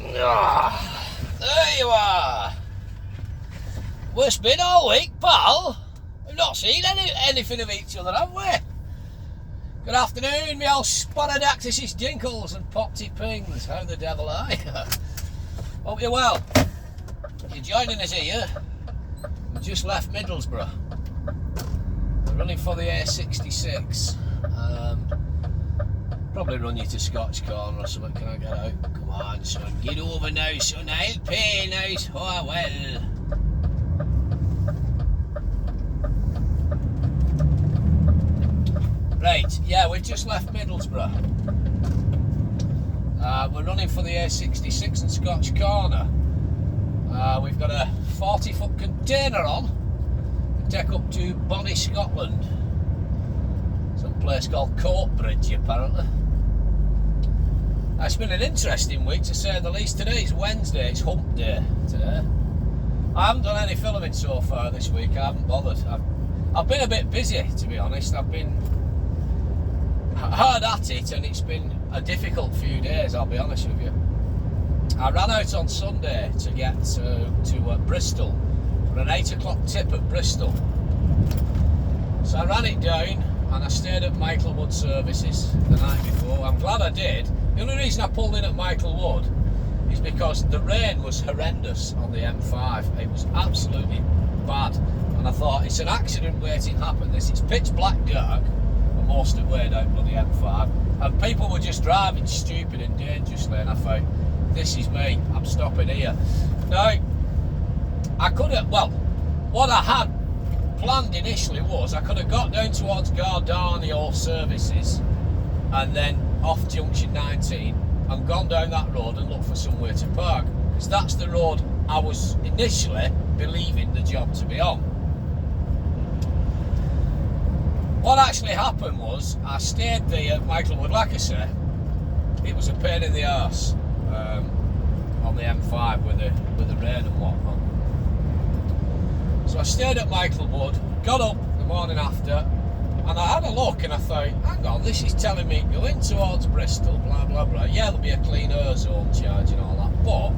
Ah, there you are. What's been all week, pal? We've not seen anything of each other, have we? Good afternoon, me old Sporadactysis Dinkles and Popty Pings. How the devil are you? Hope you're well. You're joining us here. We just left Middlesbrough. We're running for the A66. Probably run you to Scotch Corner or something. Can I get out? Come on, son. Get over now, son. I'll pay now. Oh, well. Right, yeah, we've just left Middlesbrough. We're running for the A66 and Scotch Corner. We've got a 40-foot container on to take up to Bonnie, Scotland. Some place called Coatbridge, apparently. It's been an interesting week, to say the least. Today's Wednesday, it's hump day today. I haven't done any filming so far this week, I haven't bothered. I've been a bit busy, to be honest. I've been hard at it, and it's been a difficult few days, I'll be honest with you. I ran out on Sunday to get to Bristol for an 8 o'clock tip at Bristol. So I ran it down and I stayed at Michaelwood Services the night before. I'm glad I did. The only reason I pulled in at Michaelwood is because the rain was horrendous on the M5. It was absolutely bad, and I thought, it's an accident waiting to happen. It's pitch black dark for most of the way down bloody M5, and people were just driving stupid and dangerously, and I thought, this is me, I'm stopping here. Now, I could have, well, what I had planned initially was I could have got down towards Gardarnio Services and then off junction 19 and gone down that road and looked for somewhere to park, because that's the road I was initially believing the job to be on. What actually happened was I stayed there at Michaelwood. Like I say, it was a pain in the arse on the M5 with the rain and whatnot. So I stayed at Michaelwood, got up the morning after, and I had a look and I thought, hang on, this is telling me go in towards Bristol, blah blah blah. Yeah, there'll be a clean air zone charge and all that, but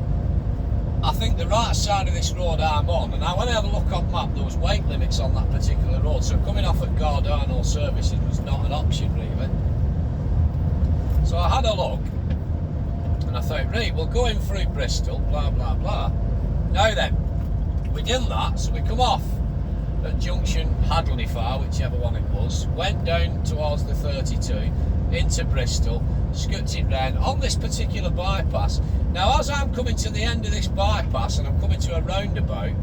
I think the right side of this road I'm on, and when I had a look on map, there was weight limits on that particular road, so coming off at Gardarnio Services was not an option really. So I had a look and I thought, right, we'll go in through Bristol, blah blah blah. Now then, we did that, so we come off at junction Hadley Far, whichever one it was, went down towards the 32 into Bristol, scooted round on this particular bypass. Now, as I'm coming to the end of this bypass and I'm coming to a roundabout,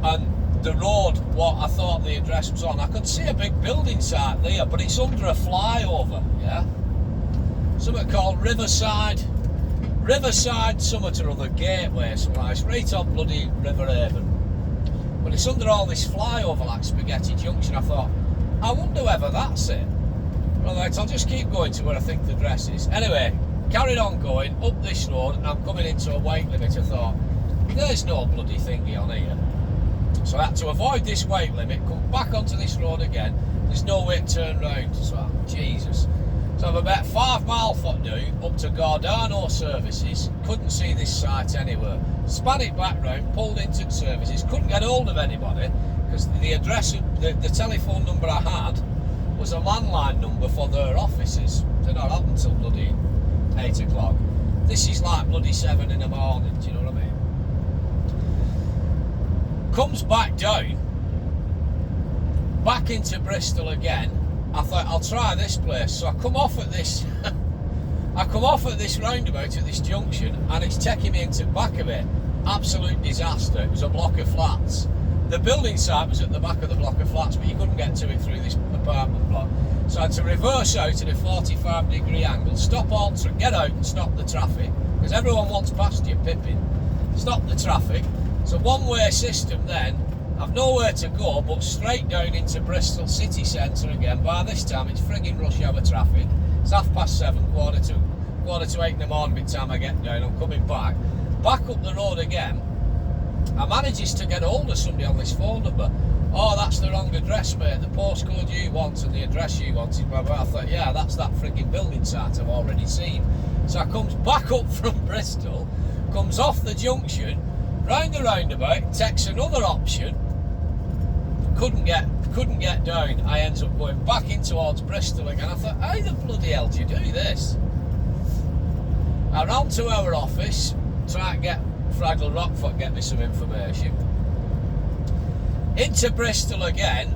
and the road what I thought the address was on, I could see a big building site there, but it's under a flyover, yeah, something called Riverside something or other gateway, something like, it's right on bloody River Haven. But it's under all this flyover like Spaghetti Junction. I thought, I wonder whether that's it. Right, I'll just keep going to where I think the address is. Anyway, carried on going up this road, and I'm coming into a weight limit. I thought, there's no bloody thingy on here. So I had to avoid this weight limit, come back onto this road again. There's no way to turn round. So, Jesus. So I'm about 5 miles foot down up to Gardarnio Services. Couldn't see this site anywhere. Span it back round, pulled into Services. Couldn't get hold of anybody because the address, the telephone number I had was a landline number for their offices. They're not open until bloody 8 o'clock. This is like bloody 7 in the morning. Do you know what I mean? Comes back down, back into Bristol again. I thought, I'll try this place. So I come off at this roundabout at this junction, and it's taking me into the back of it. Absolute disaster. It was a block of flats. The building site was at the back of the block of flats, but you couldn't get to it through this apartment block. So I had to reverse out at a 45-degree angle, stop all, get out and stop the traffic, because everyone wants past you, pipping. Stop the traffic. It's a one-way system then. I've nowhere to go but straight down into Bristol city centre again. By this time it's frigging rush hour traffic. It's 7:30, quarter to 8 in the morning by the time I get down. I'm coming back up the road again. I manages to get hold of somebody on this phone number. Oh, that's the wrong address, mate. The postcode you want and the address you wanted, blah blah. I thought, yeah, that's that frigging building site I've already seen. So I comes back up from Bristol, comes off the junction, round the roundabout, takes another option. Couldn't get down. I ends up going back in towards Bristol again. I thought, how the bloody hell do you do this? I ran to our office, try to get Fraggle Rockfoot, get me some information. Into Bristol again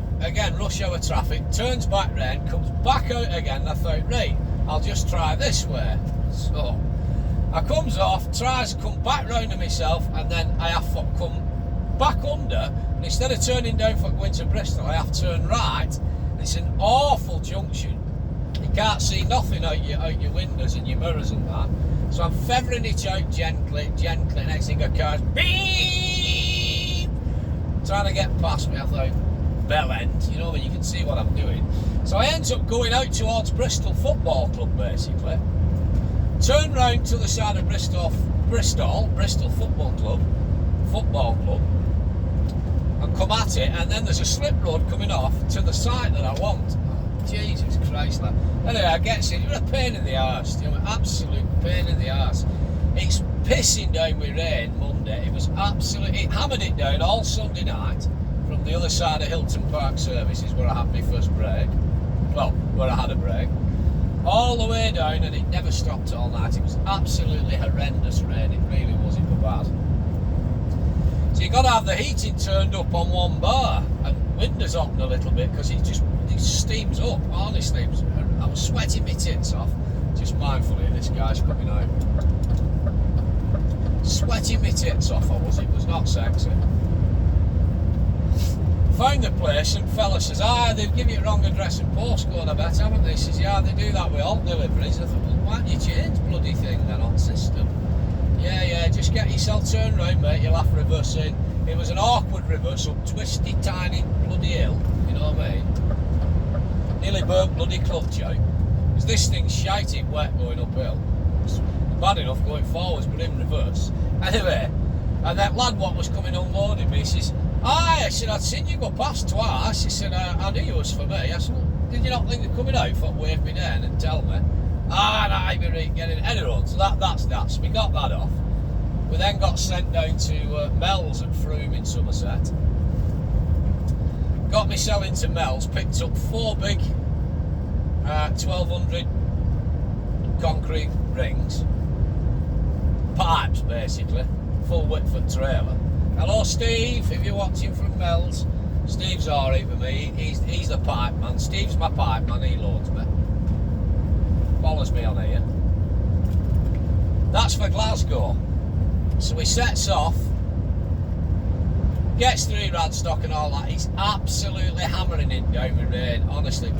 rush hour traffic, turns back round, comes back out again. I thought, right, I'll just try this way. So I comes off, tries to come back round to myself, and then I have to come back under, and instead of turning down for going to Bristol, I have to turn right, and it's an awful junction. You can't see nothing out your windows and your mirrors and that. So I'm feathering it out gently. Next thing a car's beep, trying to get past me. I thought, bell end, you know, when you can see what I'm doing. So I end up going out towards Bristol Football Club, basically. Turn round to the side of Bristol Football Club, and come at it, and then there's a slip road coming off to the site that I want. Oh, Jesus Christ, lad. Anyway, I get it. You're a pain in the arse, you know, absolute pain in the arse. It's pissing down with rain Monday. It hammered it down all Sunday night from the other side of Hilton Park Services, where I had my first break. Well, where I had a break. All the way down, and it never stopped all night. It was absolutely horrendous rain. It really was. It was bad. So you've got to have the heating turned up on one bar, and windows open a little bit, because it steams up. Honestly, I was sweating my tits off. Just mindfully, this guy's coming out. Sweating my tits off, it was not sexy. Found the place, and fella says, they've given you a wrong address and postcode, I bet, haven't they? He says, yeah, they do that with all deliveries. I thought, well, why don't you change bloody thing then on system? Yeah, just get yourself turned round, mate, you'll have to reverse in. It was an awkward reverse up twisty, tiny bloody hill, you know what I mean? Nearly burnt bloody clutch out. Because this thing's shite wet going uphill. It's bad enough going forwards, but in reverse. Anyway, and that lad what was coming unloading me, he says, I said, I'd seen you go past twice. He said, I knew you was for me. I said, well, did you not think they're coming out? Thought, wave me down and tell me. I'd be right getting it. Anyway, so that's that. So we got that off. We then got sent down to Mel's at Frome in Somerset. Got myself into Mel's, picked up 4 big 1200 concrete rings. Pipes, basically. Full width for trailer. Hello, Steve, if you're watching from Mel's. Steve's alright with me. He's the pipe man. Steve's my pipe man, he loads me. Follows me on here. That's for Glasgow. So he sets off, gets through Radstock and all that. He's absolutely hammering it down with rain. Honestly,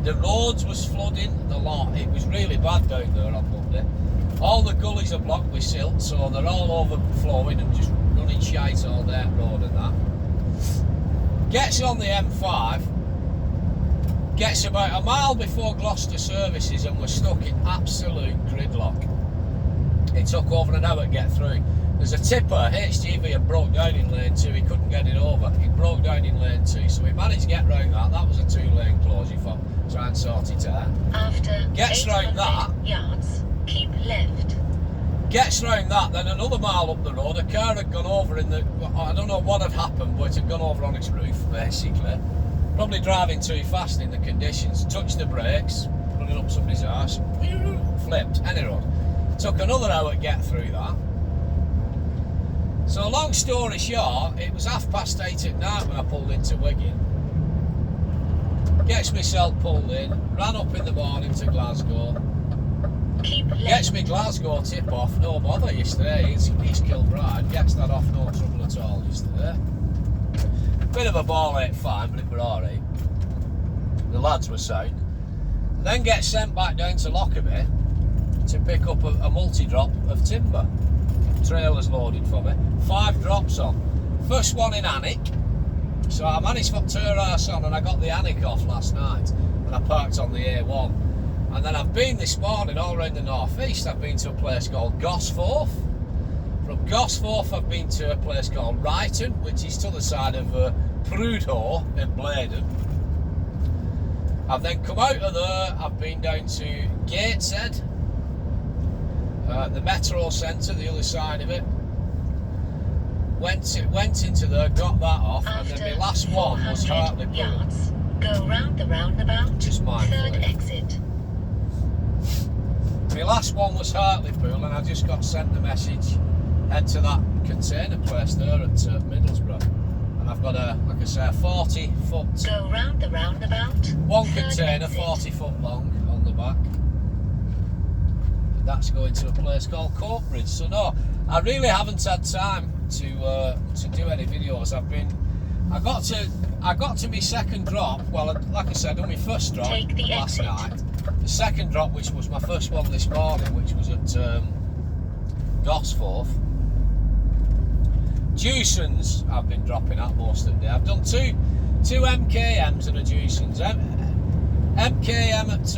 the roads was flooding the lot. It was really bad down there on Monday. All the gullies are blocked with silt, so they're all overflowing and just running shite all that road and that. Gets on the M5, gets about a mile before Gloucester Services, and we're stuck in absolute gridlock. It took over an hour to get through. There's a tipper, HGV, had broke down in lane 2, he couldn't get it over. He broke down in lane 2, so we managed to get round that. That was a 2-lane closure for try and sort it out. After gets round that. Yards, keep left. Gets round that, then another mile up the road, a car had gone over in the, I don't know what had happened, but it had gone over on its roof, basically. Probably driving too fast in the conditions, touched the brakes, running up somebody's arse, flipped, any road. Took another hour to get through that. So long story short, it was 8:30 at night when I pulled into Wigan. Gets myself pulled in, ran up in the morning to Glasgow. Gets me Glasgow tip off, no bother yesterday. East Kilbride, gets that off, no trouble at all yesterday. Bit of a ball ain't fine, but it were alright. The lads were sound. Then gets sent back down to Lockerbie to pick up a multi-drop of timber. Trailers loaded for me. 5 drops on. First one in Alnwick. So I managed to put 2 hours on, and I got the Alnwick off last night when I parked on the A1. And then I've been this morning all around the northeast. I've been to a place called Gosforth. From Gosforth I've been to a place called Ryton, which is to the side of Prudhoe in Bladen. I've then come out of there, I've been down to Gateshead, The metro centre, the other side of it. Went into there, got that off, and then my last one was Hartlepool. Yards, go round the roundabout. Just mindfully. Third exit. My last one was Hartlepool, and I just got sent the message, head to that container place there at Middlesbrough. And I've got a, like I say, a 40 foot. Go round the roundabout. One third container, exit. 40 foot long on the back. And that's going to a place called Coatbridge. So no, I really haven't had time to do any videos. I got to my second drop. Well, like I said, on my first drop Take the last exit. night. The second drop, which was my first one this morning, which was at Gosforth. Dewsons I've been dropping at most of the day. I've done two MKMs and a Dewsons. MKM at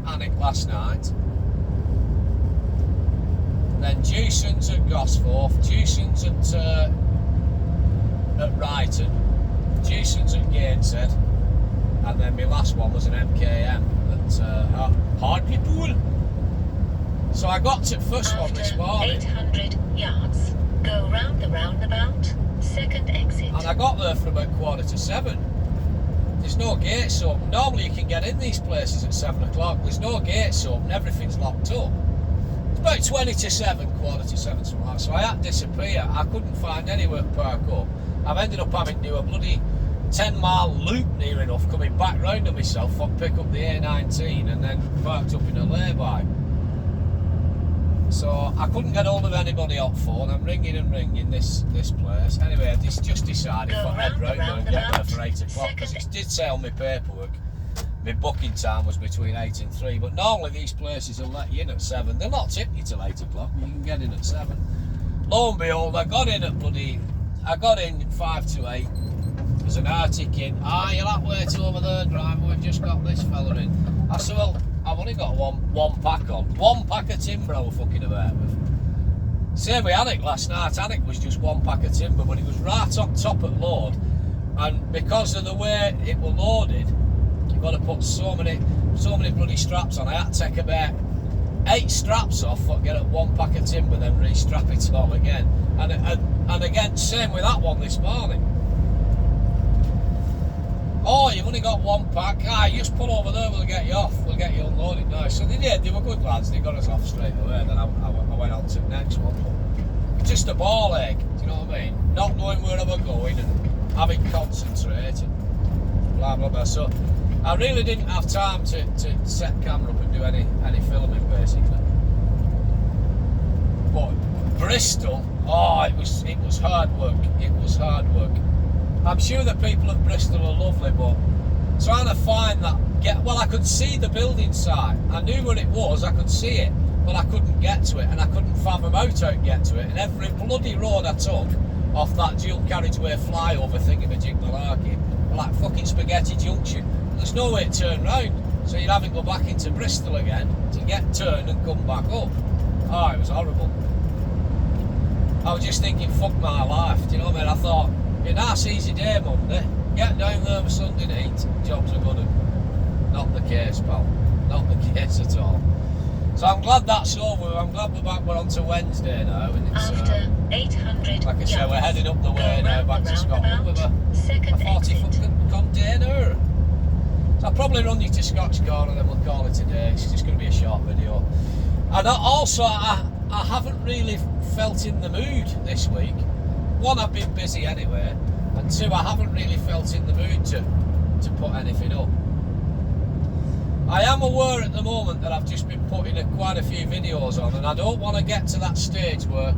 Alnwick last night. Then Dewsons at Gosforth, Dewsons at Brighton, Dewsons at Gateshead, and then my last one was an MKM at Hartlepool. So I got to first one this morning. 800 yards, go round the roundabout. Second exit. And I got there for about 6:45. There's no gates open. Normally you can get in these places at 7 o'clock. There's no gates open, everything's locked up. It's about 20 to 7, 7:15, something like that. So I had to disappear. I couldn't find anywhere to park up. I've ended up having to do a bloody 10-mile loop near enough, coming back round on myself and pick up the A19 and then parked up in a lay-by. So I couldn't get hold of anybody on phone. I'm ringing and ringing this place. Anyway, I just decided Go to head round there and get there for 8 o'clock, because it did say on my paperwork my booking time was between 8 and 3, but normally these places will let you in at 7. They'll not tip you till 8 o'clock, but you can get in at 7. Lo and behold, I got in 5 to 8. There's an Arctic in. You'll have to wait over there, driver, we've just got this fella in. I said, well, I've only got one pack on. One pack of timber I was fucking about with. Same with Alnwick last night. Alnwick was just one pack of timber, but it was right up top at load. And because of the way it was loaded, you've got to put so many bloody straps on. I had to take about 8 straps off to get at one pack of timber, then re-strap it all again. And again, same with that one this morning. Oh, you've only got one pack. You just pull over there, we'll get you off. We'll get you unloaded now. So they did. They were good lads. They got us off straight away. Then I went on to the next one. It's just a ball ache. Do you know what I mean? Not knowing where I was going and having concentrate and blah blah blah. So I really didn't have time to set camera up and do any filming basically. But Bristol, it was hard work. It was hard work. I'm sure the people of Bristol are lovely, but trying to find that I could see the building site. I knew where it was, I could see it, but I couldn't get to it, and I couldn't fathom how to get to it. And every bloody road I took off that dual carriageway flyover thingamajig malarkey, like fucking Spaghetti Junction, there's no way to turn round. So you'd have to go back into Bristol again to get turned and come back up. It was horrible. I was just thinking, fuck my life, do you know what I mean? I thought, a nice easy day Monday, get down there for Sunday night, jobs are good. Not the case, pal. Not the case at all. So I'm glad that's over. I'm glad we're on to Wednesday now. And it's, After 800 like I said, we're heading up the way now back to Scotland with a 40-foot container. So I'll probably run you to Scotch Corner and then we'll call it a day. It's just going to be a short video. And also, I haven't really felt in the mood this week. One, I've been busy anyway, and two, I haven't really felt in the mood to put anything up. I am aware at the moment that I've just been putting quite a few videos on, and I don't want to get to that stage where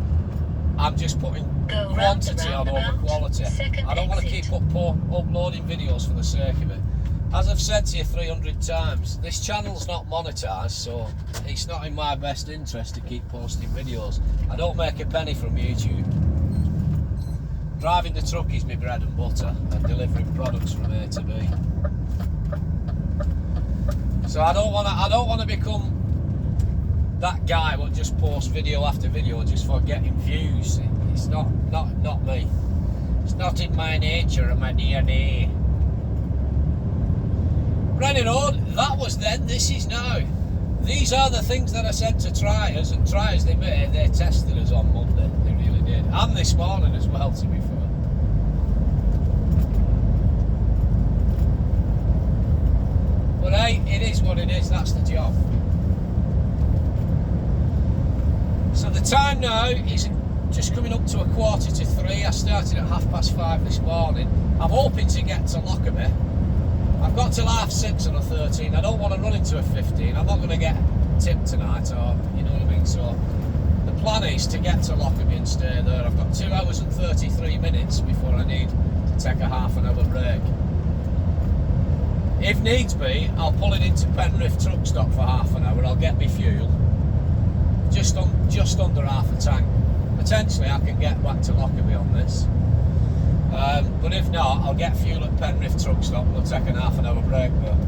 I'm just putting quantity on over quality. I don't want to keep uploading videos for the sake of it. As I've said to you 300 times, this channel's not monetised, so it's not in my best interest to keep posting videos. I don't make a penny from YouTube. Driving the truck is my bread and butter, and delivering products from A to B. So I don't want to become that guy who just posts video after video just for getting views. It's not me. It's not in my nature and my DNA. Brennan Road, that was then, this is now. these are the things that I said to try us, and try as they may, they tested us on Monday. They really did. And this morning as well, to be fair. But hey, it is what it is, that's the job. So the time now is just coming up to 2:45. I started at 5:30 this morning. I'm hoping to get to Lockerbie. I've got till 6:30 on a 13. I don't want to run into a 15. I'm not going to get tipped tonight, or you know what I mean. So the plan is to get to Lockerbie and stay there. I've got 2 hours and 33 minutes before I need to take a half an hour break. If needs be, I'll pull it into Penrith truck stop for half an hour. I'll get me fuel, just under half a tank. Potentially I can get back to Lockerbie on this. But if not, I'll get fuel at Penrith truck stop and I'll take a half an hour break there.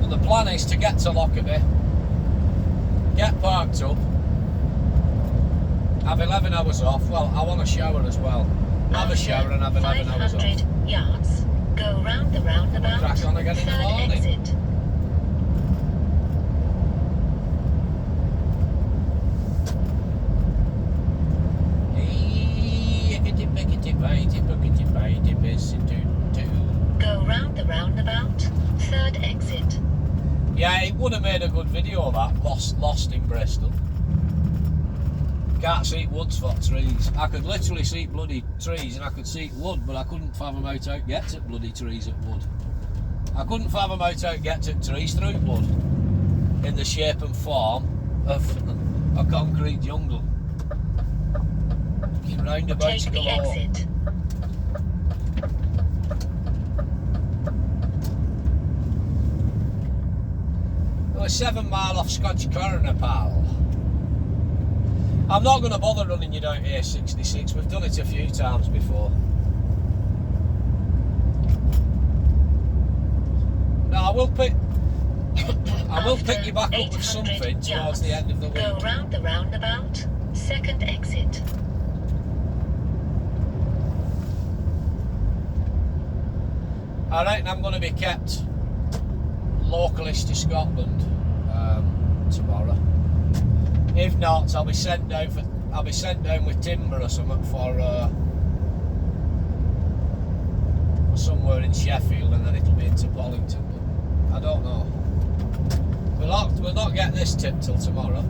And the plan is to get to Lockerbie, get parked up, have 11 hours off. Well, I want a shower as well. Have a shower and have 11 hours off. 500 yards. Go round the roundabout. Crack on again in the Third morning. exit. Go round the roundabout. Third exit. Yeah, it would have made a good video, that lost in Bristol. Can't see woods for trees. I could literally see bloody trees and I could see wood, but I couldn't fathom how to get to bloody trees at wood. I couldn't fathom how to get to trees through wood in the shape and form of a concrete jungle. Roundabouts Take the galore. exit. We're 7 mile off Scotch Corner, pal. I'm not going to bother running you down A66. We've done it a few times before. No, I will pick you back up with something towards the end of the week. Go round the roundabout. Second exit. I reckon I'm going to be kept localish to Scotland tomorrow. If not, I'll be sent down with timber or something for somewhere in Sheffield, and then it'll be into Bollington. But I don't know. We'll not get this tip till tomorrow.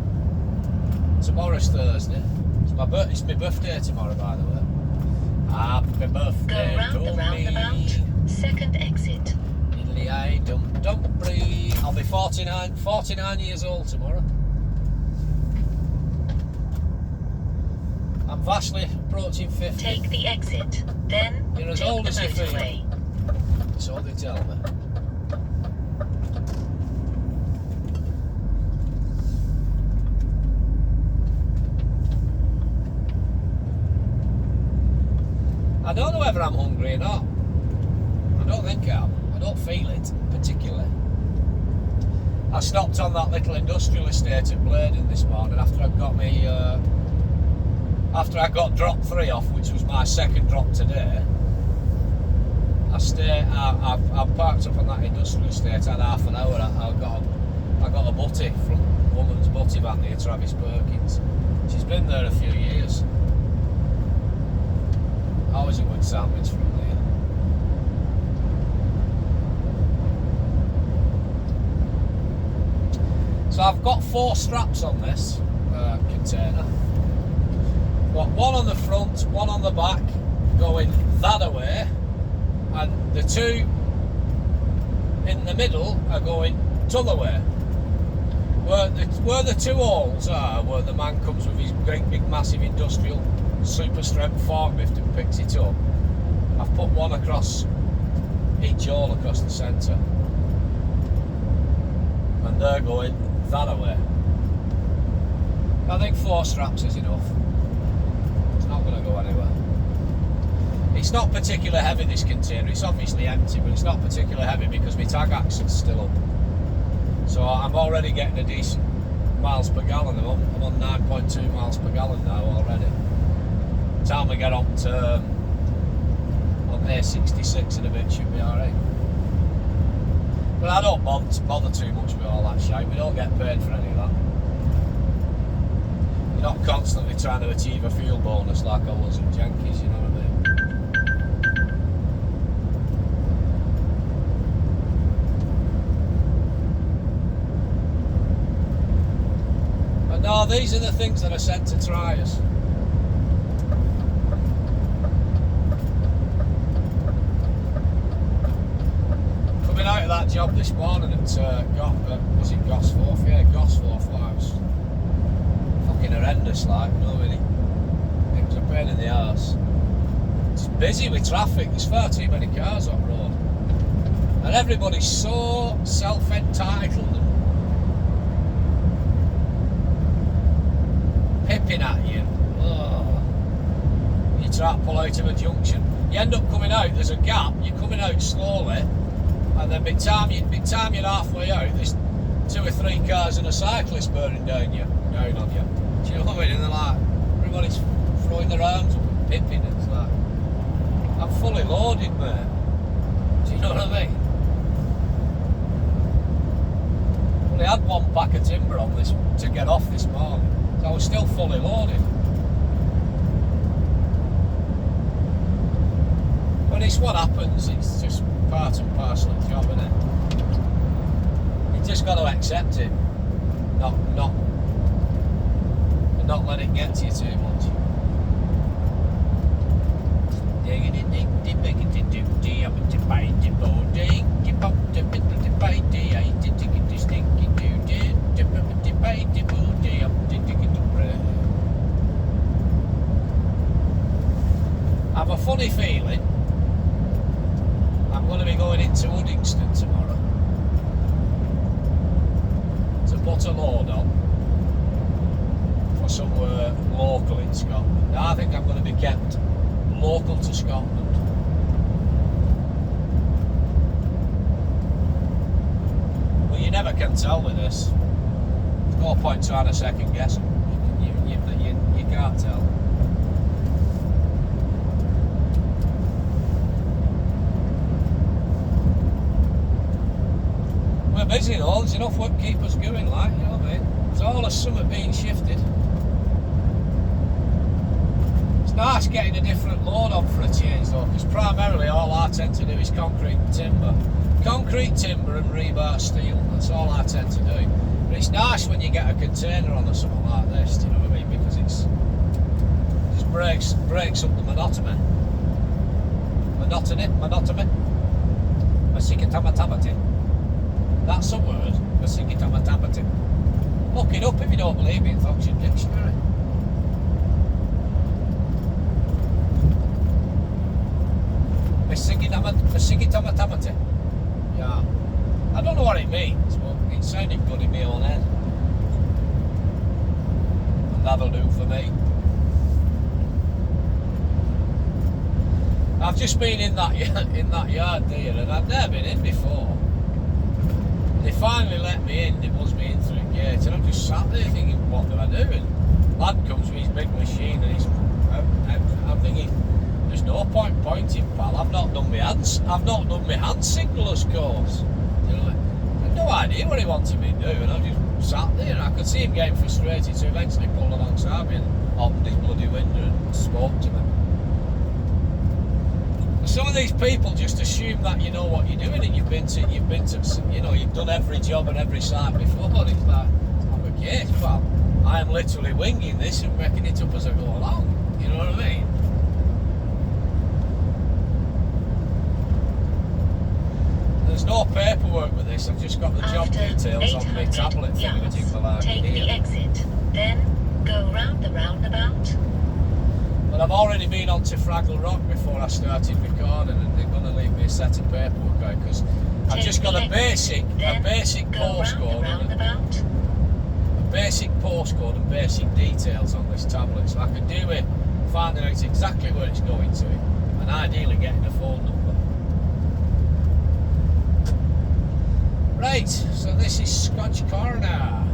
Tomorrow's Thursday. It's my birthday tomorrow, by the way. Happy birthday Go round the to roundabout. me. Second exit. Diddly-eye, don't breathe. I'll be 49 years old tomorrow. I'm vastly approaching 50. Take the exit. Then You're as take old the as you feel. motorway. So they tell me. I don't know whether I'm hungry or not. I don't think I am. I don't feel it particularly. I stopped on that little industrial estate at Bladen this morning after I got drop 3 off, which was my second drop today. I parked up on that industrial estate, had half an hour. I got a butty from Woman's Butty van near Travis Perkins. She's been there a few years. Always a good sandwich from there. So I've got 4 straps on this container. Got one on the front, one on the back, going that away, and the 2 in the middle are going t'other way. Where the 2 holes are, where the man comes with his great big massive industrial super strength forklift and picks it up, I've put one across each hole across the centre, and they're going that away. I think 4 straps is enough. It's not going to go anywhere. It's not particularly heavy, this container. It's obviously empty, but it's not particularly heavy because my tag axle's still up. So I'm already getting a decent miles per gallon. I'm on 9.2 miles per gallon now already. Time we get on A66 in a bit, should be alright. But I don't bother too much with all that shit. We don't get paid for any of that. You're not constantly trying to achieve a fuel bonus like I was at Jenkins, you know what I mean? But no, these are the things that are sent to try us. Coming out of that job this morning at was it Gosforth? Yeah, Gosforth. It was fucking horrendous, like, you know, really. It was a pain in the arse. It's busy with traffic. There's far too many cars on the road, and everybody's so self-entitled and pipping at you. Oh. You try to pull out of a junction, you end up coming out. There's a gap. You're coming out slowly. And then by the time you're halfway out, there's 2 or 3 cars and a cyclist burning down on you. Do you know what I mean? And they're like, everybody's throwing their arms up and pipping. It's like, I'm fully loaded, mate. Do you know what I mean? Well, I had 1 pack of timber on this to get off this morning, so I was still fully loaded. But it's what happens. It's just part and parcel of the job, isn't it? You just got to accept it, not let it get to you too much. I have a funny feeling I'm going to be going into Uddingston tomorrow to put a load on for somewhere local in Scotland. I think I'm going to be kept local to Scotland. Well, you never can tell with this. There's no point trying to second guess it. You can't tell. We're busy though, there's enough work to keep us going, like, you know what I mean? There's all a summer being shifted. It's nice getting a different load on for a change though, because primarily all I tend to do is concrete and timber. Concrete, timber and rebar steel, that's all I tend to do. But it's nice when you get a container on or something like this, do you know what I mean? Because it just breaks up the monotony. Masikitamatamaty. That's a word, masikitamatamaty. Look it up if you don't believe me in Oxford Dictionary. Masikitamatamaty. Yeah. I don't know what it means, but it sounded good in my own head. And that'll do for me. I've just been in that yard there, and I've never been in before. They finally let me in. They buzzed me in through the gate, and I'm just sat there thinking, what do I do? And lad comes with his big machine, and I'm thinking, there's no point pointing, pal. I've not done my hand signaller's course. You know, I had no idea what he wanted me to do, and I just sat there, and I could see him getting frustrated, so eventually pulled alongside me and opened his bloody window and spoke to me. Some of these people just assume that you know what you're doing, and you've been to, you know, you've done every job and every site before. But it's like, it's not the case, pal. I am literally winging this and making it up as I go along. You know what I mean? There's no paperwork with this. I've just got the job details on my tablet thing. Take the exit, then go round the roundabout. But I've already been on to Fraggle Rock before I started recording, and they're going to leave me a set of paperwork out because I've just got a basic postcode and basic details on this tablet, so I can do it finding out exactly where it's going to, and ideally getting a phone number. Right, so this is Scotch Corner.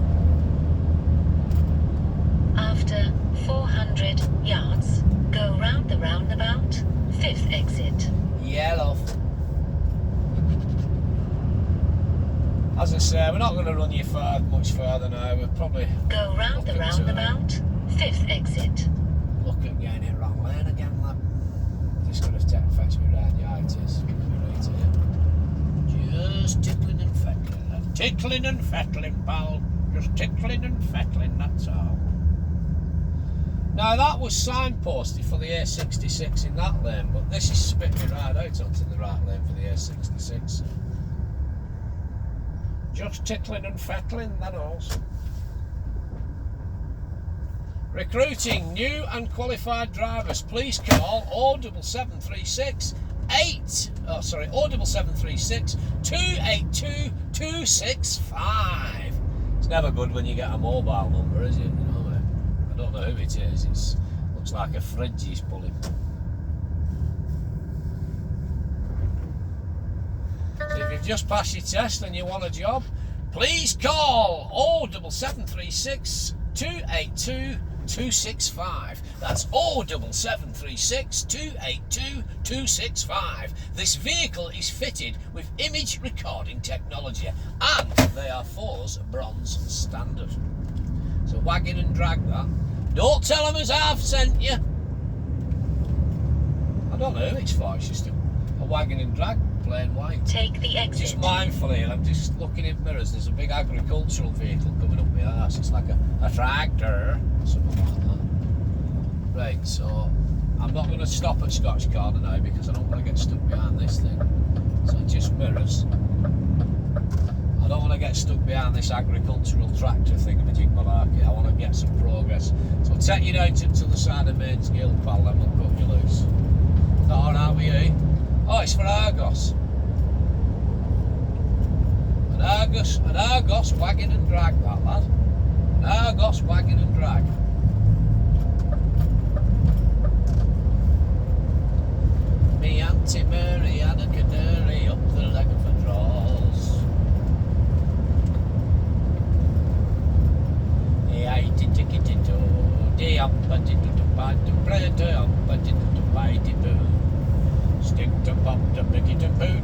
After 400 yards, go round the roundabout, 5th exit. Yeah, love. as I say, we're not going to run you much further now. We'll probably Go round the roundabout, 5th exit. look at getting it wrong lane again, lad. Just going to fetch me round the ITs. Just tickling and fettling, lad. Tickling and fettling, pal. Just tickling and fettling, that's all. Now that was signposted for the A66 in that lane, but this is spitting right out onto the right lane for the A66. Just tickling and fettling, that also. Recruiting new and qualified drivers. Please call 07736 07736 282 265. It's never good when you get a mobile number, is it? You know, I don't know who it is. It looks like a fridge he's pulling. If you've just passed your test and you want a job, please call 07736 282 265. That's 07736 282 265. This vehicle is fitted with image recording technology and they are Ford's bronze standard. So wagon and drag that. Don't tell them as I've sent you. I don't know who it's for, it's just a wagon and drag, plain white. Take the exit. Just mindful here, I'm just looking in mirrors, there's a big agricultural vehicle coming up my arse. It's like a tractor, something like that. Right, so I'm not going to stop at Scotch Corner now because I don't want to get stuck behind this thing. So just mirrors. I don't want to get stuck behind this agricultural tractor thing in the jig malarkey. I want to get some progress. So I'll take you down to the side of Mains Guild, pal, then we'll cut you loose. Is that alright with you? Oh, it's for Argos. An Argos wagon and drag, that lad. An Argos wagon and drag. Me Auntie Mary had a canary up the leg of her drawers. Stick to pop the biggie to poo,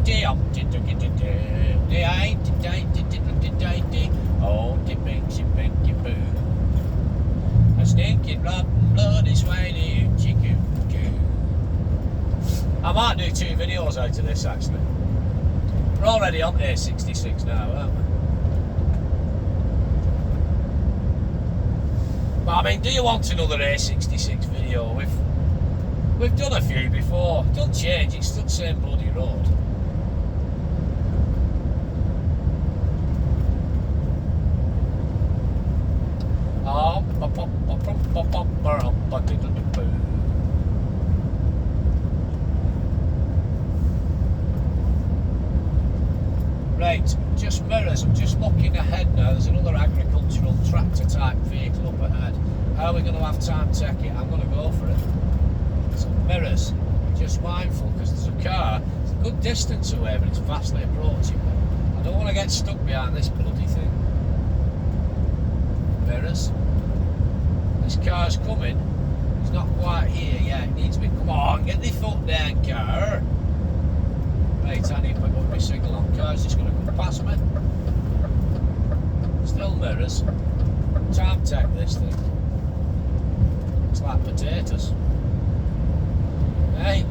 oh, the binky binky boo. A stinking rotten bloody swiny chicoo choo. I might do 2 videos out of this actually. We're already on A66 now, aren't we? But I mean, do you want another A66 video? We've done a few before. Don't change, it's still the same bloody road. Right, just mirrors. I'm just looking ahead now. There's another agricultural tractor type vehicle up ahead. How are we going to have time to take it? I'm going to go for it. So mirrors, just mindful because there's a car. It's a good distance away, but it's vastly approaching me. I don't want to get stuck behind this bloody thing. Mirrors. This car's coming. He's not quite here yet. It needs to be. Come on, get the foot down, car. Right, I need to put my signal on. Car's just going to come past me. Still mirrors. Time to take this thing. It's like potatoes. Hey,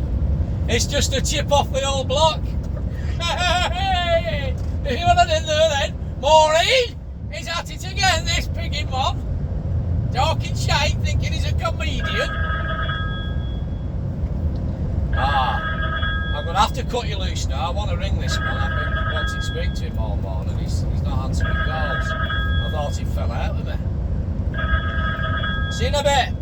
it's just a chip off the old block. Hey, if you want to do then, Maureen, he's at it again, this piggy mob. Talking shite, thinking he's a comedian. I'm going to have to cut you loose now. I want to ring this man. I've been wanting to speak to him all morning. He's not answering calls. I thought he fell out with me. See you in a bit.